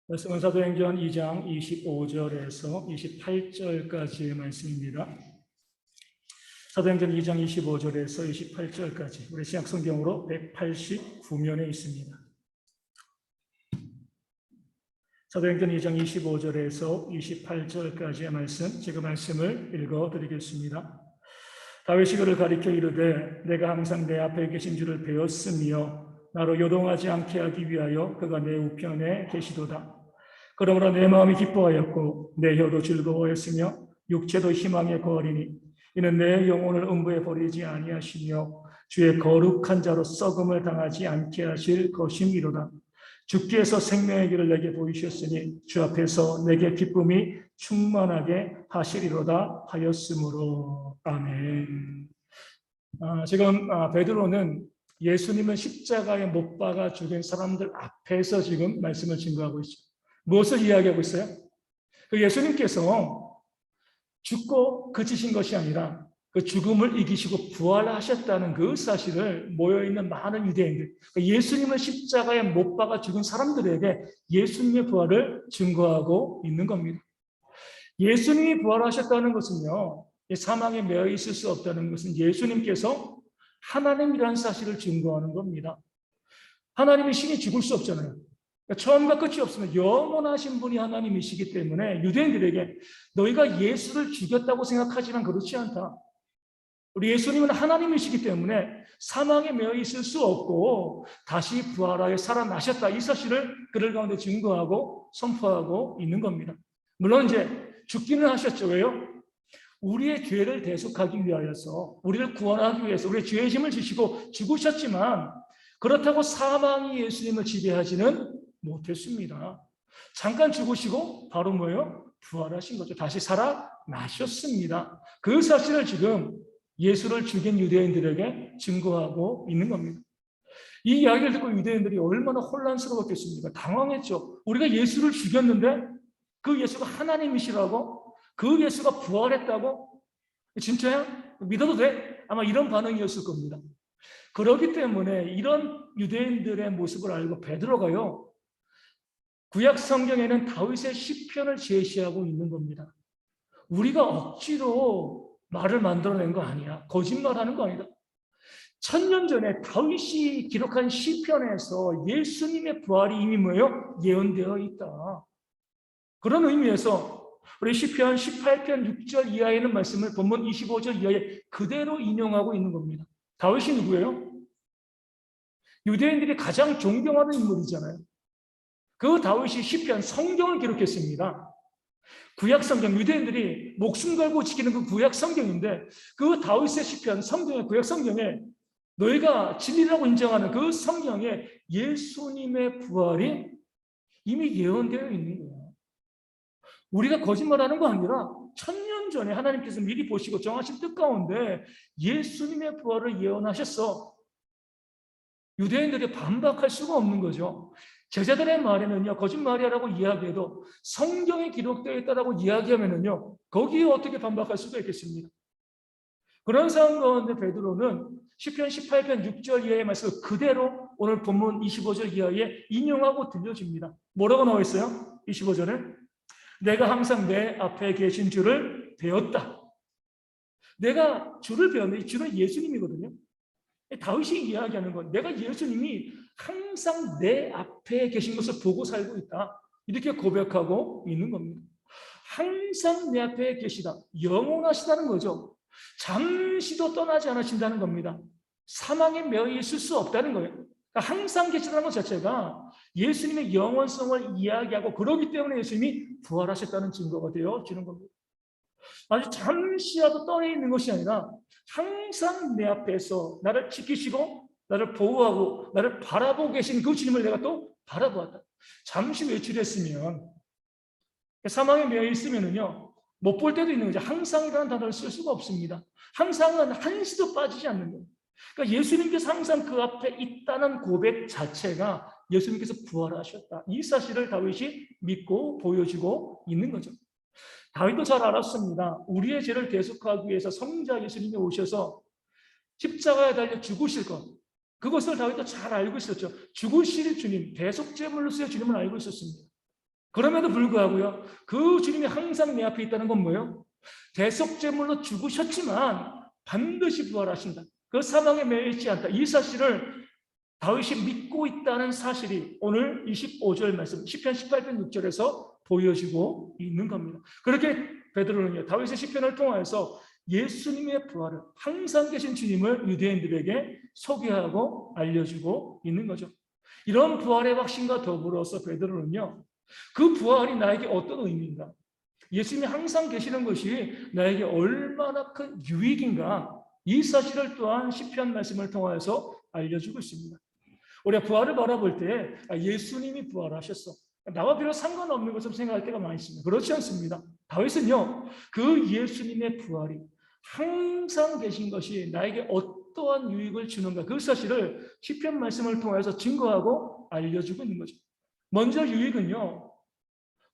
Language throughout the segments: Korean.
말씀은 사도행전 2장 25절에서 28절까지의 말씀입니다. 사도행전 2장 25절에서 28절까지 우리 신약성경으로 189면에 있습니다. 사도행전 2장 25절에서 28절까지의 말씀, 제가 말씀을 읽어드리겠습니다. 다윗이 그를 가리켜 이르되 내가 항상 내 앞에 계신 줄을 배웠으며 나로 요동하지 않게 하기 위하여 그가 내 우편에 계시도다. 그러므로 내 마음이 기뻐하였고 내 혀도 즐거워했으며 육체도 희망에 거하리니 이는 내 영혼을 음부에 버리지 아니하시며 주의 거룩한 자로 썩음을 당하지 않게 하실 것임이로다. 주께서 생명의 길을 내게 보이셨으니 주 앞에서 내게 기쁨이 충만하게 하시리로다 하였으므로. 아멘. 지금 베드로는 예수님을 십자가에 못 박아 죽인 사람들 앞에서 지금 말씀을 증거하고 있죠. 무엇을 이야기하고 있어요? 그 예수님께서 죽고 그치신 것이 아니라 그 죽음을 이기시고 부활하셨다는 그 사실을 모여있는 많은 유대인들, 예수님을 십자가에 못 박아 죽은 사람들에게 예수님의 부활을 증거하고 있는 겁니다. 예수님이 부활하셨다는 것은요, 사망에 매여 있을 수 없다는 것은 예수님께서 하나님이라는 사실을 증거하는 겁니다. 하나님의 신이 죽을 수 없잖아요. 처음과 끝이 없으면 영원하신 분이 하나님이시기 때문에 유대인들에게 너희가 예수를 죽였다고 생각하지만 그렇지 않다. 우리 예수님은 하나님이시기 때문에 사망에 매여 있을 수 없고 다시 부활하여 살아나셨다. 이 사실을 그들 가운데 증거하고 선포하고 있는 겁니다. 물론 이제 죽기는 하셨죠. 왜요? 우리의 죄를 대속하기 위하여서, 우리를 구원하기 위해서 우리의 죄의 짐을 지시고 죽으셨지만 그렇다고 사망이 예수님을 지배하지는 못했습니다. 잠깐 죽으시고 바로 뭐예요? 부활하신 거죠. 다시 살아나셨습니다. 그 사실을 지금 예수를 죽인 유대인들에게 증거하고 있는 겁니다. 이 이야기를 듣고 유대인들이 얼마나 혼란스러웠겠습니까? 당황했죠. 우리가 예수를 죽였는데 그 예수가 하나님이시라고? 그 예수가 부활했다고? 진짜야? 믿어도 돼? 아마 이런 반응이었을 겁니다. 그렇기 때문에 이런 유대인들의 모습을 알고 베드로가요, 구약 성경에는 다윗의 시편을 제시하고 있는 겁니다. 우리가 억지로 말을 만들어낸 거 아니야. 거짓말하는 거 아니다. 1000년 전에 다윗이 기록한 시편에서 예수님의 부활이 이미 뭐예요? 예언되어 있다. 그런 의미에서 우리 시편 18편 6절 이하에 있는 말씀을 본문 25절 이하에 그대로 인용하고 있는 겁니다. 다윗이 누구예요? 유대인들이 가장 존경하는 인물이잖아요. 그 다윗이 시편 성경을 기록했습니다. 구약 성경, 유대인들이 목숨 걸고 지키는 그 구약 성경인데 그 다윗의 시편 성경의 구약 성경에 너희가 진리라고 인정하는 그 성경에 예수님의 부활이 이미 예언되어 있는 거예요. 우리가 거짓말하는 거 아니라 1000년 전에 하나님께서 미리 보시고 정하신 뜻 가운데 예수님의 부활을 예언하셨어. 유대인들이 반박할 수가 없는 거죠. 제자들의 말에는요, 거짓말이라고 이야기해도 성경에 기록되어 있다라고 이야기하면은요, 거기에 어떻게 반박할 수가 있겠습니까? 그런 상황 가운데 베드로는 시편 18편 6절 이하의 말씀을 그대로 오늘 본문 25절 이하에 인용하고 들려줍니다. 뭐라고 나와 있어요? 25절에 내가 항상 내 앞에 계신 주를 배웠다. 내가 주를 배웠는데 이 주는 예수님이거든요. 다윗이 이야기하는 건 내가 예수님이 항상 내 앞에 계신 것을 보고 살고 있다. 이렇게 고백하고 있는 겁니다. 항상 내 앞에 계시다. 영원하시다는 거죠. 잠시도 떠나지 않으신다는 겁니다. 사망에 매여 있을 수 없다는 거예요. 그러니까 항상 계시다는 것 자체가 예수님의 영원성을 이야기하고 그러기 때문에 예수님이 부활하셨다는 증거가 되어지는 겁니다. 아주 잠시라도 떠나 있는 것이 아니라 항상 내 앞에서 나를 지키시고 나를 보호하고 나를 바라보고 계신 그 주님을 내가 또 바라보았다. 잠시 외출했으면 사망에 매여 있으면은요 못 볼 때도 있는 거죠. 항상이라는 단어를 쓸 수가 없습니다. 항상은 한시도 빠지지 않는 거예요. 그러니까 예수님께서 항상 그 앞에 있다는 고백 자체가 예수님께서 부활하셨다. 이 사실을 다윗이 믿고 보여주고 있는 거죠. 다윗도 잘 알았습니다. 우리의 죄를 대속하기 위해서 성자 예수님이 오셔서 십자가에 달려 죽으실 것. 그것을 다윗도 잘 알고 있었죠. 죽으실 주님, 대속제물로서의 주님을 알고 있었습니다. 그럼에도 불구하고요, 그 주님이 항상 내 앞에 있다는 건 뭐예요? 대속제물로 죽으셨지만 반드시 부활하신다. 그 사망에 매여 있지 않다. 이 사실을 다윗이 믿고 있다는 사실이 오늘 25절 말씀 시편 18편 6절에서 보여지고 있는 겁니다. 그렇게 베드로는요, 다윗의 시편을 통해서 예수님의 부활을, 항상 계신 주님을 유대인들에게 소개하고 알려주고 있는 거죠. 이런 부활의 확신과 더불어서 베드로는요, 그 부활이 나에게 어떤 의미인가, 예수님이 항상 계시는 것이 나에게 얼마나 큰 유익인가, 이 사실을 또한 시편 말씀을 통해서 알려주고 있습니다. 우리가 부활을 바라볼 때 예수님이 부활하셨어, 나와 별로 상관없는 것처럼 생각할 때가 많이 있습니다. 그렇지 않습니다. 다윗은요, 그 예수님의 부활이 항상 계신 것이 나에게 어떠한 유익을 주는가, 그 사실을 시편 말씀을 통해서 증거하고 알려주고 있는 거죠. 먼저 유익은요,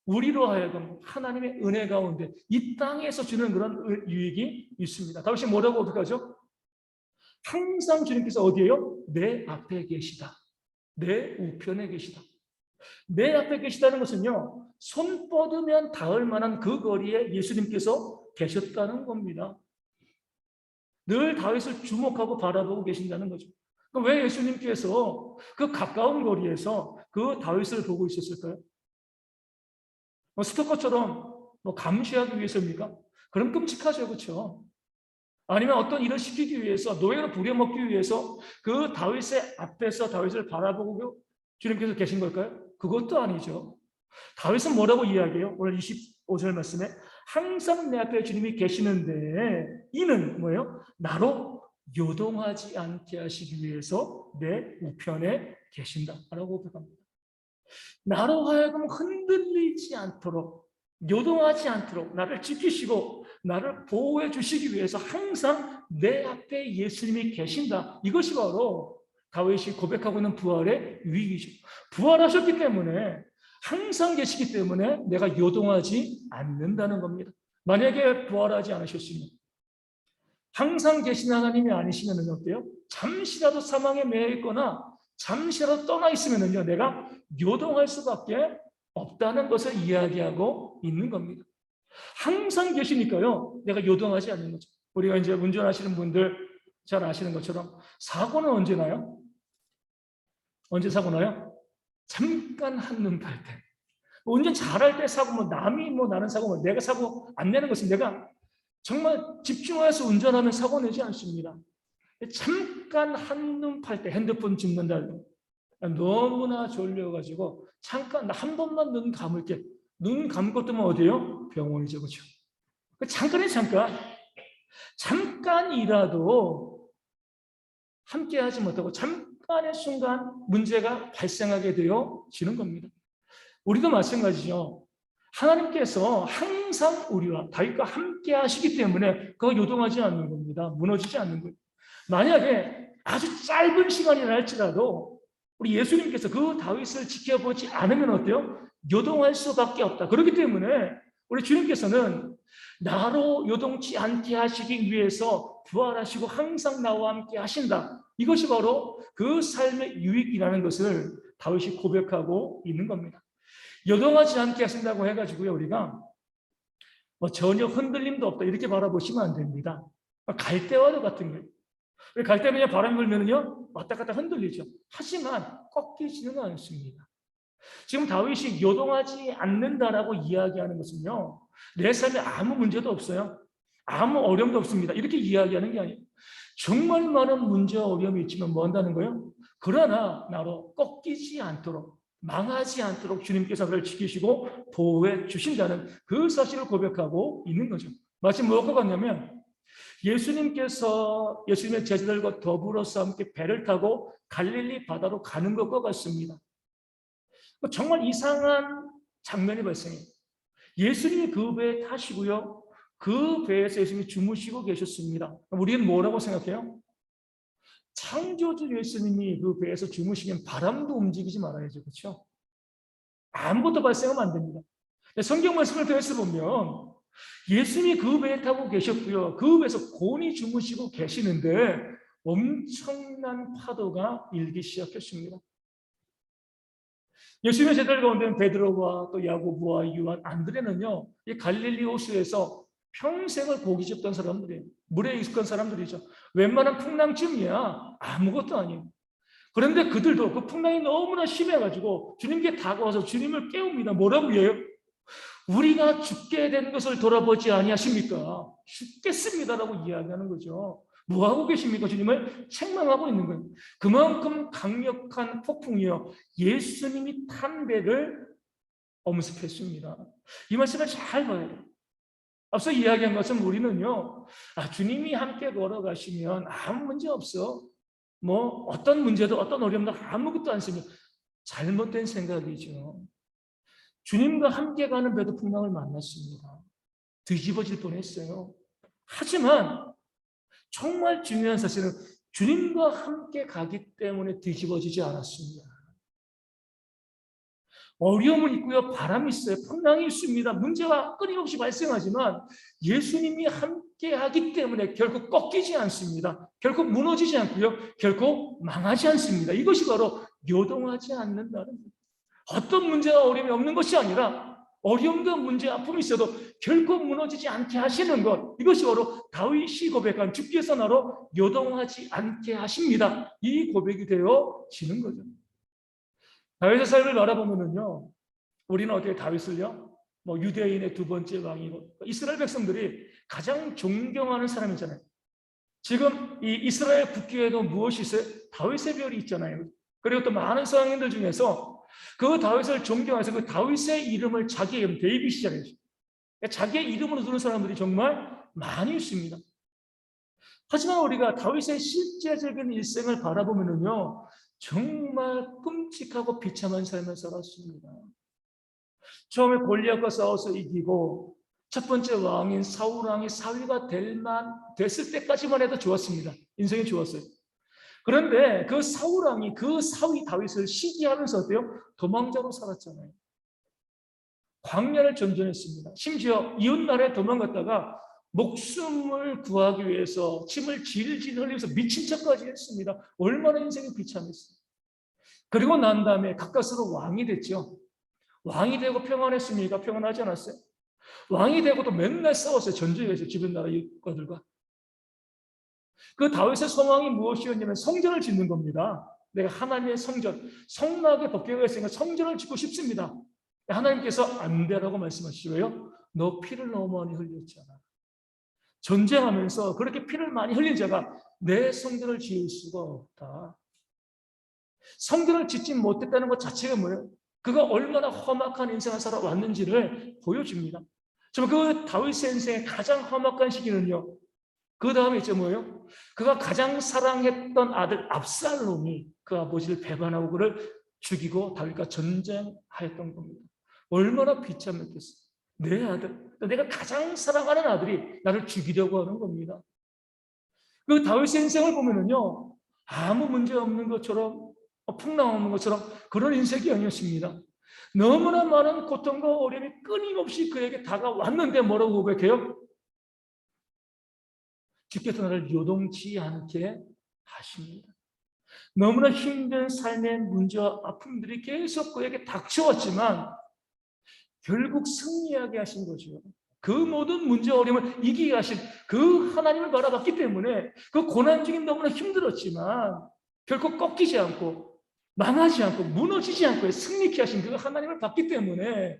우리로 하여금 하나님의 은혜 가운데 이 땅에서 주는 그런 유익이 있습니다. 다윗이 뭐라고 고백하죠? 항상 주님께서 어디에요? 내 앞에 계시다. 내 우편에 계시다. 내 앞에 계시다는 것은요, 손 뻗으면 닿을 만한 그 거리에 예수님께서 계셨다는 겁니다. 늘 다윗을 주목하고 바라보고 계신다는 거죠. 왜 예수님께서 그 가까운 거리에서 그 다윗을 보고 있었을까요? 스토커처럼 감시하기 위해서입니까? 그럼 끔찍하죠, 그렇죠? 아니면 어떤 일을 시키기 위해서, 노예로 부려먹기 위해서 그 다윗의 앞에서 다윗을 바라보고 주님께서 계신 걸까요? 그것도 아니죠. 다윗은 뭐라고 이야기해요? 오늘 25절 말씀에 항상 내 앞에 주님이 계시는데 이는 뭐예요? 나로 요동하지 않게 하시기 위해서 내 우편에 계신다라고 고백합니다. 나로 하여금 흔들리지 않도록, 요동하지 않도록 나를 지키시고 나를 보호해 주시기 위해서 항상 내 앞에 예수님이 계신다. 이것이 바로 다윗이 고백하고 있는 부활의 유익이죠. 부활하셨기 때문에, 항상 계시기 때문에 내가 요동하지 않는다는 겁니다. 만약에 부활하지 않으셨으면, 항상 계신 하나님이 아니시면 어때요? 잠시라도 사망에 매여 있거나 잠시라도 떠나 있으면요, 내가 요동할 수밖에 없다는 것을 이야기하고 있는 겁니다. 항상 계시니까요, 내가 요동하지 않는 거죠. 우리가 이제 운전하시는 분들 잘 아시는 것처럼 사고는 언제 나요? 언제 사고 나요? 잠깐 한눈 팔 때. 운전 잘할 때 사고, 남이 나는 사고, 내가 사고 안 내는 것은 내가 정말 집중해서 운전하면 사고 내지 않습니다. 잠깐 한눈 팔 때 핸드폰 짚는다. 너무나 졸려가지고 잠깐 한 번만 눈 감을게. 눈 감고 뜨면 어디예요? 병원이죠, 그렇죠? 잠깐에 잠깐이라도 함께하지 못하고 잠깐의 순간 문제가 발생하게 되어지는 겁니다. 우리도 마찬가지죠. 하나님께서 항상 우리와 다윗과 함께 하시기 때문에 그거 요동하지 않는 겁니다. 무너지지 않는 거예요. 만약에 아주 짧은 시간이라 할지라도 우리 예수님께서 그 다윗을 지켜보지 않으면 어때요? 요동할 수밖에 없다. 그렇기 때문에 우리 주님께서는 나로 요동치 않게 하시기 위해서 부활하시고 항상 나와 함께 하신다. 이것이 바로 그 삶의 유익이라는 것을 다윗이 고백하고 있는 겁니다. 요동하지 않게 하신다고 해가지고요, 우리가 전혀 흔들림도 없다 이렇게 바라보시면 안 됩니다. 갈대와도 같은 거예요. 갈대는요, 바람이 불면은요, 왔다 갔다 흔들리죠. 하지만 꺾이지는 않습니다. 지금 다윗이 요동하지 않는다라고 이야기하는 것은요, 내 삶에 아무 문제도 없어요. 아무 어려움도 없습니다. 이렇게 이야기하는 게 아니에요. 정말 많은 문제와 어려움이 있지만 뭐 한다는 거예요? 그러나 나로 꺾이지 않도록, 망하지 않도록 주님께서 그를 지키시고 보호해 주신다는 그 사실을 고백하고 있는 거죠. 마치 무엇과 같냐면, 예수님께서 예수님의 제자들과 더불어서 함께 배를 타고 갈릴리 바다로 가는 것과 같습니다. 정말 이상한 장면이 발생해요. 예수님이 그 배에 타시고요, 그 배에서 예수님이 주무시고 계셨습니다. 우리는 뭐라고 생각해요? 창조주 예수님이 그 배에서 주무시면 바람도 움직이지 말아야죠, 그렇죠? 아무것도 발생하면 안 됩니다. 성경 말씀을 통해서 보면 예수님이 그 배에 타고 계셨고요, 그 배에서 곤히 주무시고 계시는데 엄청난 파도가 일기 시작했습니다. 예수님의 제자들 가운데는 베드로와 또 야고보와 요한, 안드레는요, 이 갈릴리 호수에서 평생을 고기 잡던 사람들이에요. 물에 익숙한 사람들이죠. 웬만한 풍랑쯤이야 아무것도 아니에요. 그런데 그들도 그 풍랑이 너무나 심해가지고 주님께 다가와서 주님을 깨웁니다. 뭐라고 해요? 우리가 죽게 된 것을 돌아보지 아니하십니까? 죽겠습니다라고 이야기하는 거죠. 뭐 하고 계십니까? 주님을 책망하고 있는 거예요. 그만큼 강력한 폭풍이요, 예수님이 탄 배를 엄습했습니다. 이 말씀을 잘 봐야 돼요. 앞서 이야기한 것은 우리는요, 주님이 함께 걸어가시면 아무 문제 없어. 뭐 어떤 문제도 어떤 어려움도 아무것도 않습니다. 잘못된 생각이죠. 주님과 함께 가는 배도 풍랑을 만났습니다. 뒤집어질 뻔했어요. 하지만 정말 중요한 사실은 주님과 함께 가기 때문에 뒤집어지지 않았습니다. 어려움은 있고요, 바람이 있어요, 풍랑이 있습니다, 문제가 끊임없이 발생하지만 예수님이 함께 하기 때문에 결코 꺾이지 않습니다. 결코 무너지지 않고요, 결코 망하지 않습니다. 이것이 바로 요동하지 않는다는 거예요. 어떤 문제와 어려움이 없는 것이 아니라 어려움과 문제, 아픔이 있어도 결코 무너지지 않게 하시는 것, 이것이 바로 다윗이 고백한 주께서 나로 요동하지 않게 하십니다. 이 고백이 되어지는 거죠. 다윗의 삶을 바라보면요, 우리는 어떻게 다윗을요, 뭐 유대인의 두 번째 왕이고 이스라엘 백성들이 가장 존경하는 사람이잖아요. 지금 이 이스라엘 국기에도 무엇이 있어요? 다윗의 별이 있잖아요. 그리고 또 많은 서양인들 중에서 그 다윗을 존경해서 그 다윗의 이름을 자기의 이름, 데이빗이잖아요. 자기의 이름으로 두는 사람들이 정말 많이 있습니다. 하지만 우리가 다윗의 실제적인 일생을 바라보면요, 정말 끔찍하고 비참한 삶을 살았습니다. 처음에 골리앗과 싸워서 이기고 첫 번째 왕인 사울 왕이 사위가 됐을 때까지만 해도 좋았습니다. 인생이 좋았어요. 그런데 그 사울 왕이 그 사위 다윗을 시기하면서 어때요? 도망자로 살았잖아요. 광야를 전전했습니다. 심지어 이웃나라에 도망갔다가 목숨을 구하기 위해서 침을 질질 흘리면서 미친 척까지 했습니다. 얼마나 인생이 비참했어요. 그리고 난 다음에 가까스로 왕이 됐죠. 왕이 되고 평안했습니까? 평안하지 않았어요. 왕이 되고도 맨날 싸웠어요. 전쟁에서 주변 나라 일가들과. 그 다윗의 소망이 무엇이었냐면 성전을 짓는 겁니다. 내가 하나님의 성전, 성막에 법궤가 있으니까 성전을 짓고 싶습니다. 하나님께서 안 되라고 말씀하시죠. 왜요? 너 피를 너무 많이 흘렸잖아. 전쟁하면서 그렇게 피를 많이 흘린 자가 내 성전을 지을 수가 없다. 성전을 짓지 못했다는 것 자체가 뭐예요? 그가 얼마나 험악한 인생을 살아왔는지를 보여줍니다. 정말 그 다윗의 인생의 가장 험악한 시기는요, 그 다음에 있죠 뭐예요? 그가 가장 사랑했던 아들 압살롬이 그 아버지를 배반하고 그를 죽이고 다윗과 전쟁하였던 겁니다. 얼마나 비참했겠어요. 내 아들, 내가 가장 사랑하는 아들이 나를 죽이려고 하는 겁니다. 그 다윗의 인생을 보면은요, 아무 문제 없는 것처럼, 풍랑 없는 것처럼 그런 인생이 아니었습니다. 너무나 많은 고통과 어려움이 끊임없이 그에게 다가왔는데 뭐라고 고백해요? 주께서 나를 요동치 않게 하십니다. 너무나 힘든 삶의 문제와 아픔들이 계속 그에게 닥쳐왔지만 결국 승리하게 하신 거죠. 그 모든 문제와 어려움을 이기게 하신 그 하나님을 바라봤기 때문에 그 고난 중에 너무나 힘들었지만 결코 꺾이지 않고 망하지 않고 무너지지 않고 승리케 하신 그 하나님을 봤기 때문에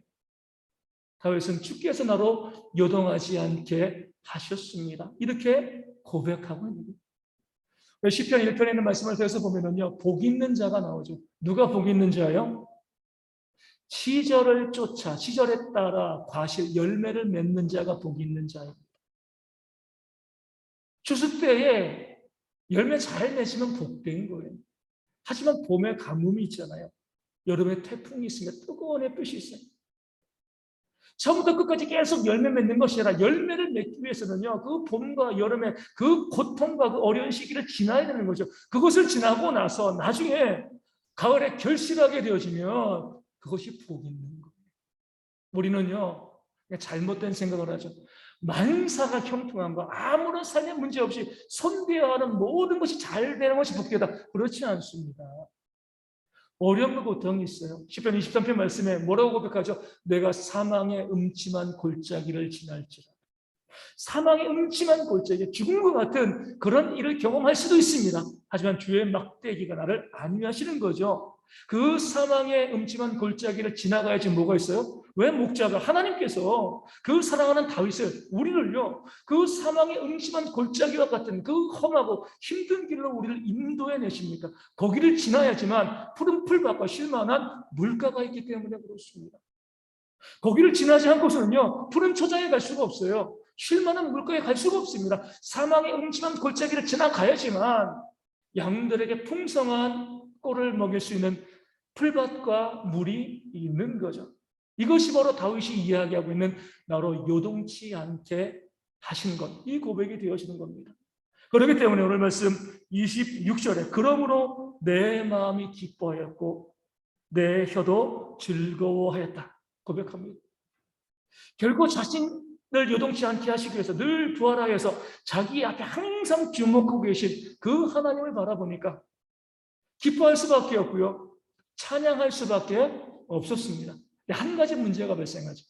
다윗은 주께서 나로 요동하지 않게 하셨습니다. 이렇게 고백하고 있는 거예요. 시편 1편에 있는 말씀을 더해서 보면은요, 복 있는 자가 나오죠. 누가 복 있는 자예요? 시절을 쫓아 시절에 따라 과실 열매를 맺는 자가 복 있는 자입니다. 추수 때에 열매 잘 맺으면 복된 거예요. 하지만 봄에 가뭄이 있잖아요. 여름에 태풍이 있으면 뜨거운 햇빛이 있어요. 처음부터 끝까지 계속 열매 맺는 것이 아니라 열매를 맺기 위해서는요, 그 봄과 여름의 그 고통과 그 어려운 시기를 지나야 되는 거죠. 그것을 지나고 나서 나중에 가을에 결실하게 되어지면 그것이 복 있는 거예요. 우리는요, 잘못된 생각을 하죠. 만사가 형통한 거, 아무런 삶의 문제 없이 손대어 하는 모든 것이 잘 되는 것이 복되다. 그렇지 않습니다. 어려움과 고통이 있어요. 시편 23편 말씀에 뭐라고 고백하죠? 내가 사망의 음침한 골짜기를 지날지라. 사망의 음침한 골짜기, 죽음과 같은 그런 일을 경험할 수도 있습니다. 하지만 주의 막대기가 나를 안위하시는 거죠. 그 사망의 음침한 골짜기를 지나가야지 뭐가 있어요? 왜 목자가 하나님께서 그 사랑하는 다윗을 우리를요 그 사망의 음침한 골짜기와 같은 그 험하고 힘든 길로 우리를 인도해 내십니까? 거기를 지나야지만 푸른 풀밭과 쉴만한 물가가 있기 때문에 그렇습니다. 거기를 지나지 않고서는요 푸른 초장에 갈 수가 없어요. 쉴 만한 물가에 갈 수가 없습니다. 사망의 음침한 골짜기를 지나가야지만 양들에게 풍성한 꼴을 먹일 수 있는 풀밭과 물이 있는 거죠. 이것이 바로 다윗이 이야기하고 있는 나로 요동치 않게 하신 것, 이 고백이 되어지는 겁니다. 그렇기 때문에 오늘 말씀 26절에 그러므로 내 마음이 기뻐하였고 내 혀도 즐거워하였다 고백합니다. 결국 자신을 요동치 않게 하시기 위해서 늘 부활하여서 자기 앞에 항상 주목하고 계신 그 하나님을 바라보니까 기뻐할 수밖에 없고요. 찬양할 수밖에 없었습니다. 한 가지 문제가 발생하죠.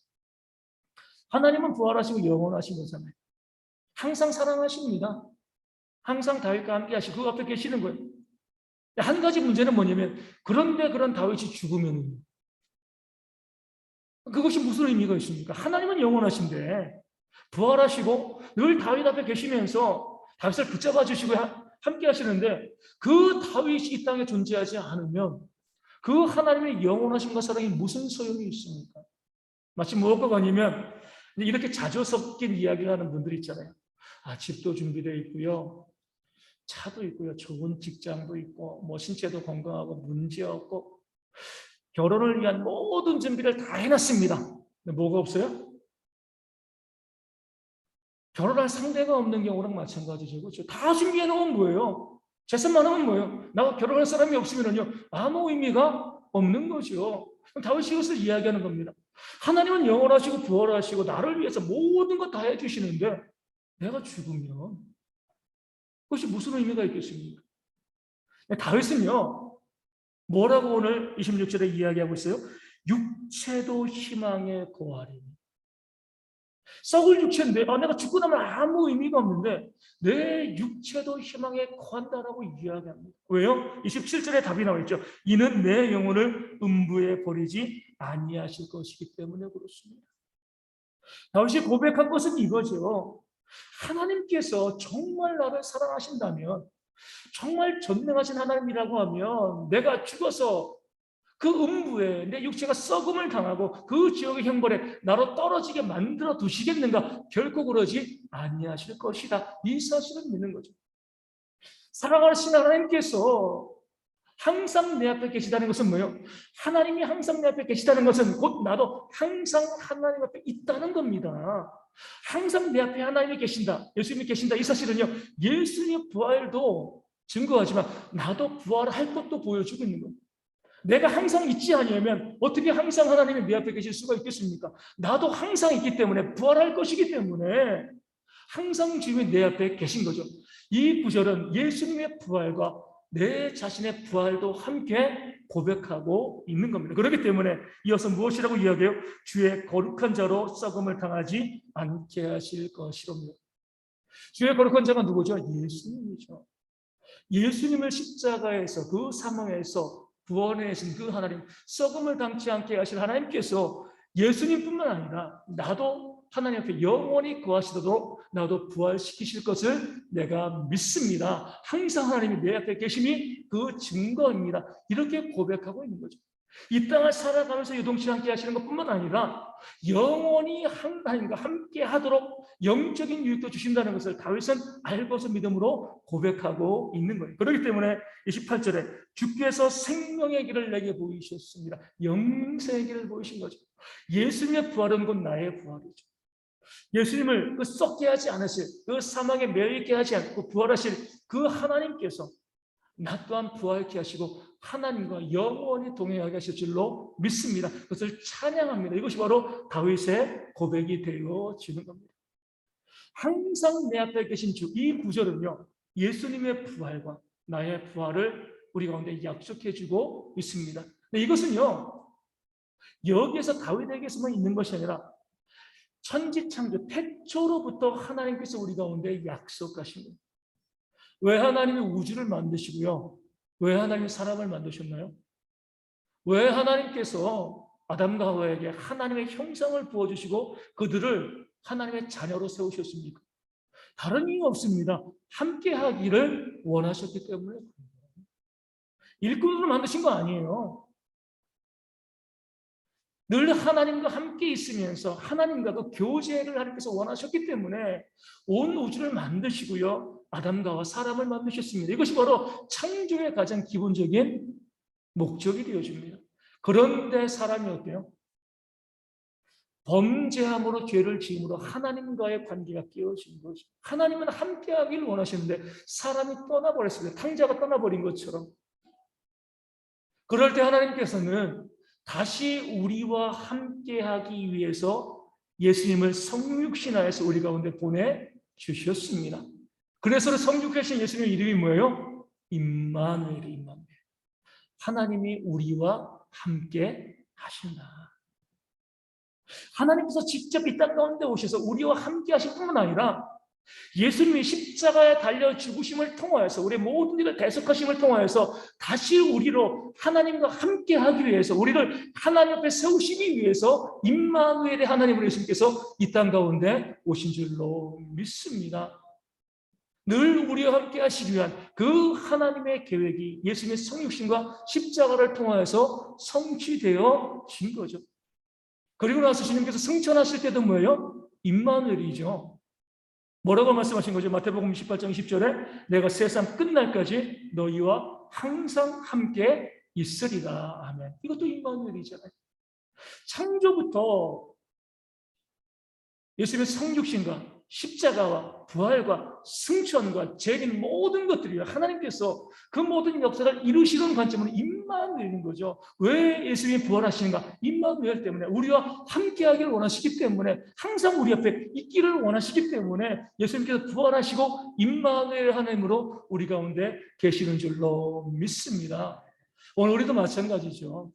하나님은 부활하시고 영원하신 거잖아요. 항상 사랑하십니다. 항상 다윗과 함께 하시고 그 앞에 계시는 거예요. 한 가지 문제는 뭐냐면 그런데 그런 다윗이 죽으면 그것이 무슨 의미가 있습니까? 하나님은 영원하신데 부활하시고 늘 다윗 앞에 계시면서 다윗을 붙잡아 주시고 함께 하시는데 그 다윗이 이 땅에 존재하지 않으면 그 하나님의 영원하심과 사랑이 무슨 소용이 있습니까? 마치 무엇과 아니면 이렇게 자주 섞인 이야기를 하는 분들 있잖아요. 집도 준비되어 있고요. 차도 있고요. 좋은 직장도 있고 뭐 신체도 건강하고 문제 없고 결혼을 위한 모든 준비를 다 해놨습니다. 근데 뭐가 없어요? 결혼할 상대가 없는 경우랑 마찬가지죠. 그렇죠? 다 준비해놓은 거예요. 재산만 하면 뭐예요? 나 결혼할 사람이 없으면요 아무 의미가 없는 거죠. 다윗이 이것을 이야기하는 겁니다. 하나님은 영원하시고 부활하시고 나를 위해서 모든 것 다 해주시는데 내가 죽으면 그것이 무슨 의미가 있겠습니까? 다윗은요 뭐라고 오늘 26절에 이야기하고 있어요? 육체도 희망에 거하리니. 썩을 육체인데 내가 죽고 나면 아무 의미가 없는데 내 육체도 희망에 거한다라고 이야기합니다. 왜요? 27절에 답이 나와 있죠. 이는 내 영혼을 음부에 버리지 아니하실 것이기 때문에 그렇습니다. 다윗이 고백한 것은 이거죠. 하나님께서 정말 나를 사랑하신다면 정말 전능하신 하나님이라고 하면 내가 죽어서 그 음부에 내 육체가 썩음을 당하고 그 지옥의 형벌에 나로 떨어지게 만들어 두시겠는가? 결코 그러지 아니하실 것이다. 이 사실을 믿는 거죠. 사랑하시는 하나님께서 항상 내 앞에 계시다는 것은 뭐예요? 하나님이 항상 내 앞에 계시다는 것은 곧 나도 항상 하나님 앞에 있다는 겁니다. 항상 내 앞에 하나님이 계신다. 예수님이 계신다. 이 사실은요. 예수님의 부활도 증거하지만 나도 부활할 것도 보여주고 있는 거예요. 내가 항상 있지 않으면 어떻게 항상 하나님이 내 앞에 계실 수가 있겠습니까? 나도 항상 있기 때문에 부활할 것이기 때문에 항상 주님이 내 앞에 계신 거죠. 이 구절은 예수님의 부활과 내 자신의 부활도 함께 고백하고 있는 겁니다. 그렇기 때문에 이어서 무엇이라고 이야기해요? 주의 거룩한 자로 썩음을 당하지 않게 하실 것이로며. 주의 거룩한 자가 누구죠? 예수님이죠. 예수님을 십자가에서 그 사망에서 구원해내신 그 하나님, 썩음을 당치 않게 하신 하나님께서 예수님뿐만 아니라 나도 하나님 앞에 영원히 거하시도록 나도 부활시키실 것을 내가 믿습니다. 항상 하나님이 내 앞에 계심이 그 증거입니다. 이렇게 고백하고 있는 거죠. 이 땅을 살아가면서 요동치 않게 하시는 것뿐만 아니라 영원히 하나님과 함께 하도록 영적인 유익도 주신다는 것을 다윗은 알고서 믿음으로 고백하고 있는 거예요. 그렇기 때문에 28절에 주께서 생명의 길을 내게 보이셨습니다. 영생의 길을 보이신 거죠. 예수님의 부활은 곧 나의 부활이죠. 예수님을 그 썩게 하지 않으실, 그 사망에 매이게 하지 않고 부활하실 그 하나님께서 나 또한 부활케 하시고 하나님과 영원히 동행하게 하실 줄로 믿습니다. 그것을 찬양합니다. 이것이 바로 다윗의 고백이 되어지는 겁니다. 항상 내 앞에 계신 주, 이 구절은요 예수님의 부활과 나의 부활을 우리 가운데 약속해주고 있습니다. 근데 이것은요, 여기에서 다윗에게서만 있는 것이 아니라 천지창조 태초로부터 하나님께서 우리 가운데 약속하십니다. 왜 하나님이 우주를 만드시고요? 왜 하나님이 사람을 만드셨나요? 왜 하나님께서 아담과 하와에게 하나님의 형상을 부어주시고 그들을 하나님의 자녀로 세우셨습니까? 다른 이유 없습니다. 함께 하기를 원하셨기 때문에. 일꾼으로 만드신 거 아니에요. 늘 하나님과 함께 있으면서 하나님과도 교제를 하나님께서 원하셨기 때문에 온 우주를 만드시고요. 아담과 사람을 만드셨습니다. 이것이 바로 창조의 가장 기본적인 목적이 되어집니다. 그런데 사람이 어때요? 범죄함으로 죄를 지음으로 하나님과의 관계가 깨어진 거죠. 하나님은 함께하기를 원하시는데 사람이 떠나버렸습니다. 탕자가 떠나버린 것처럼. 그럴 때 하나님께서는 다시 우리와 함께하기 위해서 예수님을 성육신하여서 우리 가운데 보내주셨습니다. 그래서 성육하신 예수님의 이름이 뭐예요? 임마누엘, 임마누엘. 하나님이 우리와 함께 하신다. 하나님께서 직접 이 땅 가운데 오셔서 우리와 함께 하실 뿐만 아니라 예수님이 십자가에 달려 죽으심을 통하여서 우리의 모든 일을 대속하심을 통하여서 다시 우리로 하나님과 함께 하기 위해서 우리를 하나님 앞에 세우시기 위해서 임마누엘의 하나님으로 예수님께서 이 땅 가운데 오신 줄로 믿습니다. 늘 우리와 함께 하시기 위한 그 하나님의 계획이 예수님의 성육신과 십자가를 통하여서 성취되어진 거죠. 그리고 나서 주님께서 승천하실 때도 뭐예요? 임마누엘이죠. 뭐라고 말씀하신 거죠? 마태복음 18장 20절에 내가 세상 끝날까지 너희와 항상 함께 있으리라. 아멘. 이것도 임마누엘이잖아요. 창조부터 예수님의 성육신과 십자가와 부활과 승천과 재림 모든 것들이요. 하나님께서 그 모든 역사를 이루시는 관점으로 임마누엘인 거죠. 왜 예수님이 부활하시는가? 임마누엘 때문에 우리와 함께하기를 원하시기 때문에 항상 우리 앞에 있기를 원하시기 때문에 예수님께서 부활하시고 임마누엘 하나님으로 우리 가운데 계시는 줄로 믿습니다. 오늘 우리도 마찬가지죠.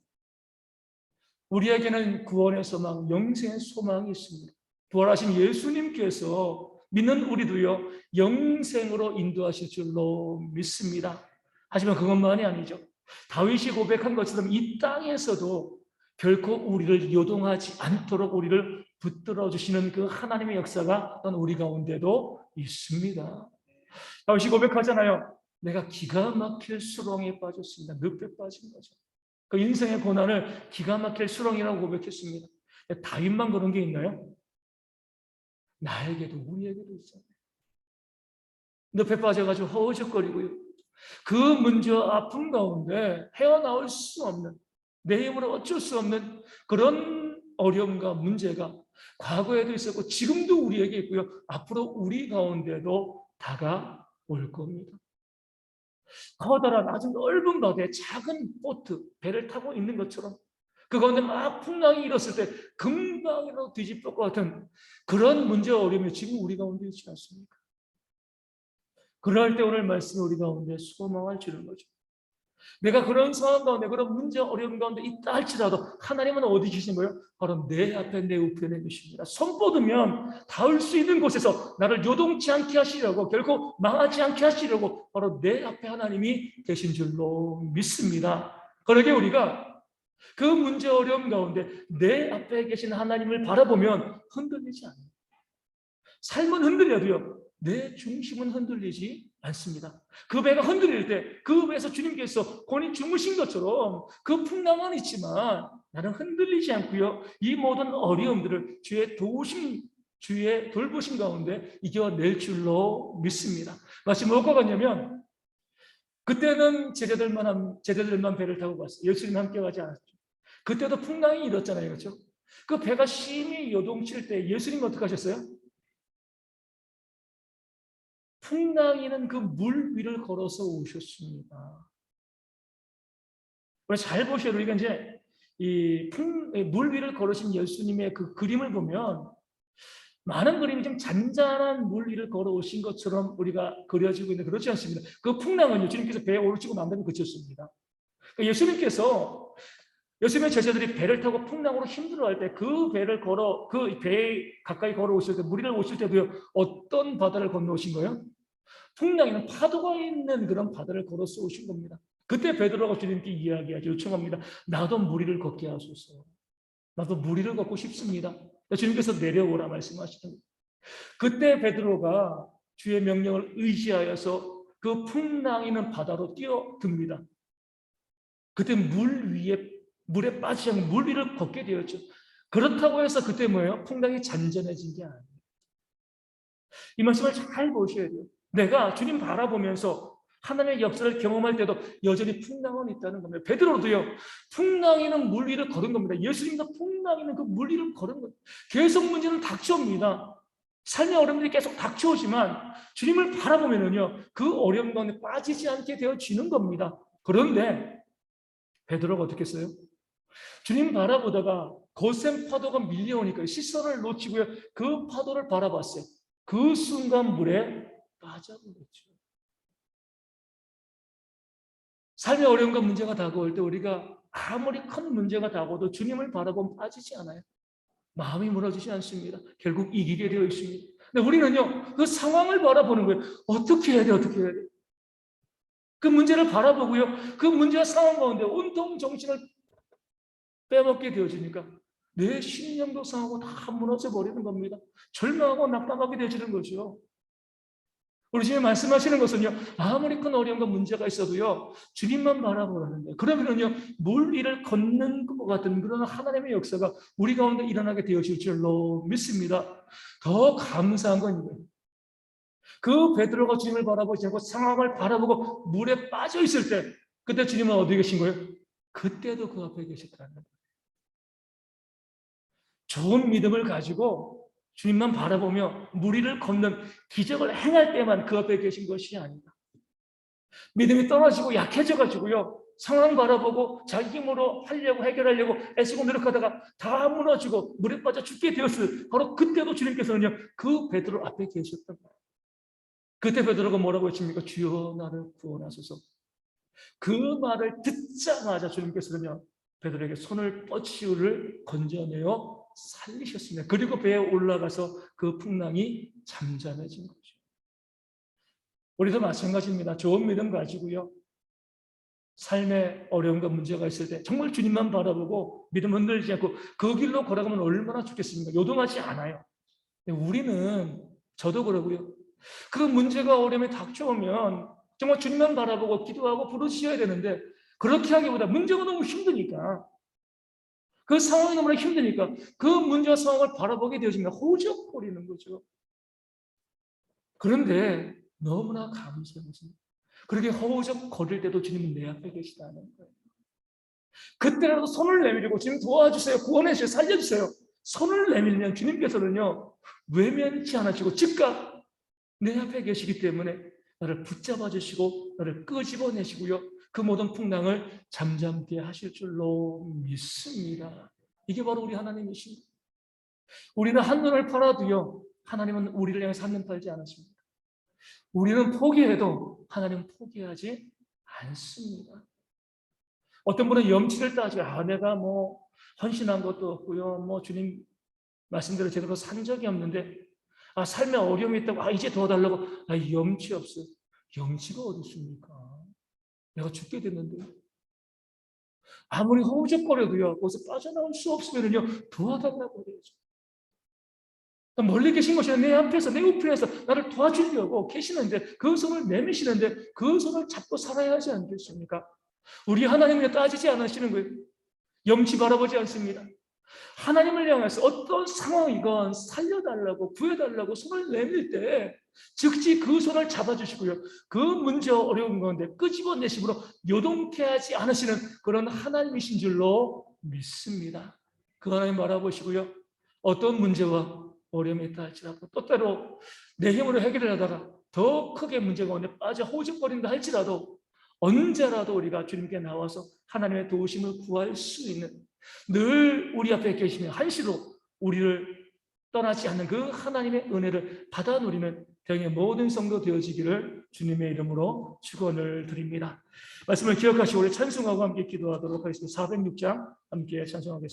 우리에게는 구원의 소망, 영생의 소망이 있습니다. 부활하신 예수님께서 믿는 우리도요 영생으로 인도하실 줄로 믿습니다. 하지만 그것만이 아니죠. 다윗이 고백한 것처럼 이 땅에서도 결코 우리를 요동하지 않도록 우리를 붙들어 주시는 그 하나님의 역사가 우리 가운데도 있습니다. 다윗이 고백하잖아요. 내가 기가 막힐 수렁에 빠졌습니다. 늪에 빠진 거죠. 그 인생의 고난을 기가 막힐 수렁이라고 고백했습니다. 다윗만 그런 게 있나요? 나에게도 우리에게도 있어요. 늪에 빠져가지고 허우적거리고요. 그 문제와 아픔 가운데 헤어나올 수 없는 내 힘으로 어쩔 수 없는 그런 어려움과 문제가 과거에도 있었고 지금도 우리에게 있고요. 앞으로 우리 가운데도 다가올 겁니다. 커다란 아주 넓은 바다에 작은 보트, 배를 타고 있는 것처럼 그 가운데 막 풍랑이 일었을 때 금방이라도 뒤집힐 것 같은 그런 문제와 어려움이 지금 우리 가운데 있지 않습니까? 그럴 때 오늘 말씀이 우리 가운데 소망을 주는 거죠. 내가 그런 상황 가운데 그런 문제 어려움 가운데 있다 할지라도 하나님은 어디 계신 거예요? 바로 내 앞에 내 우편에 계십니다. 손 뻗으면 닿을 수 있는 곳에서 나를 요동치 않게 하시려고 결코 망하지 않게 하시려고 바로 내 앞에 하나님이 계신 줄로 믿습니다. 그러게 우리가 그 문제 어려움 가운데 내 앞에 계신 하나님을 바라보면 흔들리지 않아요. 삶은 흔들려도요 내 중심은 흔들리지 않습니다. 그 배가 흔들릴 때 그 배에서 주님께서 본인 주무신 것처럼 그 풍랑은 있지만 나는 흔들리지 않고요 이 모든 어려움들을 주의 도우심 주의 돌보심 가운데 이겨낼 줄로 믿습니다. 마치 무엇과 같냐면 그때는 제자들만 배를 타고 갔어요. 예수님 함께 가지 않았죠. 그때도 풍랑이 일었잖아요. 그렇죠? 그 배가 심히 요동칠 때 예수님 어떻게 하셨어요? 풍랑이는 그 물 위를 걸어서 오셨습니다. 잘 보셔요. 우리가 이제 물 위를 걸으신 예수님의 그 그림을 보면 많은 그림이 좀 잔잔한 물 위를 걸어오신 것처럼 우리가 그려지고 있는데 그렇지 않습니다. 그 풍랑은요, 주님께서 배에 오르시고 난 다음에 그쳤습니다. 그러니까 예수님의 제자들이 배를 타고 풍랑으로 힘들어할 때 그 배를 걸어, 그 배에 가까이 걸어오실 때, 물 위를 오실 때도요, 어떤 바다를 건너오신 거예요? 풍랑에는 파도가 있는 그런 바다를 걸어서 오신 겁니다. 그때 베드로가 주님께 이야기하죠. 요청합니다. 나도 물 위를 걷게 하소서. 나도 물 위를 걷고 싶습니다. 주님께서 내려오라 말씀하시던 거예요. 그때 베드로가 주의 명령을 의지하여서 그 풍랑 있는 바다로 뛰어듭니다. 그때 물에 빠지지 않고 물 위를 걷게 되었죠. 그렇다고 해서 그때 뭐예요? 풍랑이 잔잔해진 게 아니에요. 이 말씀을 잘 보셔야 돼요. 내가 주님 바라보면서 하나님의 역사를 경험할 때도 여전히 풍랑은 있다는 겁니다. 베드로도요, 풍랑이는 물 위를 걸은 겁니다. 예수님도 풍랑이는 그 물 위를 걸은 겁니다. 계속 문제는 닥쳐옵니다. 삶의 어려움들이 계속 닥쳐오지만 주님을 바라보면은요, 그 어려움 가운데 빠지지 않게 되어지는 겁니다. 그런데 베드로가 어떻게 했어요? 주님 바라보다가 거센 파도가 밀려오니까 시선을 놓치고요, 그 파도를 바라봤어요. 그 순간 물에 빠져버렸죠. 삶의 어려움과 문제가 다가올 때 우리가 아무리 큰 문제가 다가오도 주님을 바라보면 빠지지 않아요. 마음이 무너지지 않습니다. 결국 이기게 되어 있습니다. 근데 우리는요, 그 상황을 바라보는 거예요. 어떻게 해야 돼? 어떻게 해야 돼? 그 문제를 바라보고요, 그 문제와 상황 가운데 온통 정신을 빼먹게 되어지니까 내 신념도 상하고 다 무너져 버리는 겁니다. 절망하고 낙담하게 되어지는 거죠. 우리 주님 말씀하시는 것은요, 아무리 큰 어려움과 문제가 있어도요, 주님만 바라보라는 거예요. 그러면은요, 물 위를 걷는 것 같은 그런 하나님의 역사가 우리 가운데 일어나게 되어질 줄로 믿습니다. 더 감사한 건 이거예요. 그 베드로가 주님을 바라보지 않고 상황을 바라보고 물에 빠져 있을 때, 그때 주님은 어디 계신 거예요? 그때도 그 앞에 계셨다는 거예요. 좋은 믿음을 가지고 주님만 바라보며 물 위를 걷는 기적을 행할 때만 그 앞에 계신 것이 아니다. 믿음이 떨어지고 약해져가지고요, 상황 바라보고 자기 힘으로 하려고 해결하려고 애쓰고 노력하다가 다 무너지고 물에 빠져 죽게 되었을 바로 그때도 주님께서는요, 그 베드로 앞에 계셨던 거예요. 그때 베드로가 뭐라고 했습니까? 주여 나를 구원하소서. 그 말을 듣자마자 주님께서는요, 베드로에게 손을 뻗치우를 건져내어 살리셨습니다. 그리고 배에 올라가서 그 풍랑이 잠잠해진 거죠. 우리도 마찬가지입니다. 좋은 믿음 가지고요, 삶의 어려움과 문제가 있을 때 정말 주님만 바라보고 믿음 흔들리지 않고 그 길로 걸어가면 얼마나 좋겠습니까? 요동하지 않아요. 우리는, 저도 그러고요, 그 문제가 어려움이 닥쳐오면 정말 주님만 바라보고 기도하고 부르짖어야 되는데, 그렇게 하기보다 문제가 너무 힘드니까, 그 상황이 너무나 힘드니까 그 문제와 상황을 바라보게 되어지면 호적거리는 거죠. 그런데 너무나 감사한 것은 그렇게 허우적거릴 때도 주님은 내 앞에 계시다는 거예요. 그때라도 손을 내밀고 주님 도와주세요, 구원해 주세요, 살려주세요. 손을 내밀면 주님께서는요, 외면치 않으시고 즉각 내 앞에 계시기 때문에 나를 붙잡아 주시고 나를 끄집어내시고요, 그 모든 풍랑을 잠잠케 하실 줄로 믿습니다. 이게 바로 우리 하나님이십니다. 우리는 한눈을 팔아도요, 하나님은 우리를 향해서 한눈 팔지 않으십니다. 우리는 포기해도 하나님은 포기하지 않습니다. 어떤 분은 염치를 따지고, 내가 뭐 헌신한 것도 없고요, 뭐 주님 말씀대로 제대로 산 적이 없는데, 삶에 어려움이 있다고, 이제 도와달라고, 염치 없어요. 염치가 어디 있습니까? 내가 죽게 됐는데. 아무리 허우적거려도요, 거기서 빠져나올 수 없으면요, 도와달라고 그래야죠. 멀리 계신 것이 아니라 내 앞에서, 내 우편에서 나를 도와주려고 계시는데, 그 손을 내미시는데 그 손을 잡고 살아야 하지 않겠습니까? 우리 하나님을 따지지 않으시는 거예요. 염치 바라보지 않습니다. 하나님을 향해서 어떤 상황이건 살려달라고, 구해달라고 손을 내밀 때 즉시 그 손을 잡아주시고요, 그 문제와 어려운 가운데 끄집어내심으로 요동케 하지 않으시는 그런 하나님이신 줄로 믿습니다. 그 하나님 바라보시고요, 어떤 문제와 어려움이 있다 할지라도, 또 때로 내 힘으로 해결을 하다가 더 크게 문제 가운데 빠져 허우적거린다 할지라도 언제라도 우리가 주님께 나와서 하나님의 도우심을 구할 수 있는, 늘 우리 앞에 계시며 한시로 우리를 떠나지 않는 그 하나님의 은혜를 받아 누리는 병의 모든 성도 되어지기를 주님의 이름으로 축원을 드립니다. 말씀을 기억하시고 우리 찬송하고 함께 기도하도록 하겠습니다. 406장 함께 찬송하겠습니다.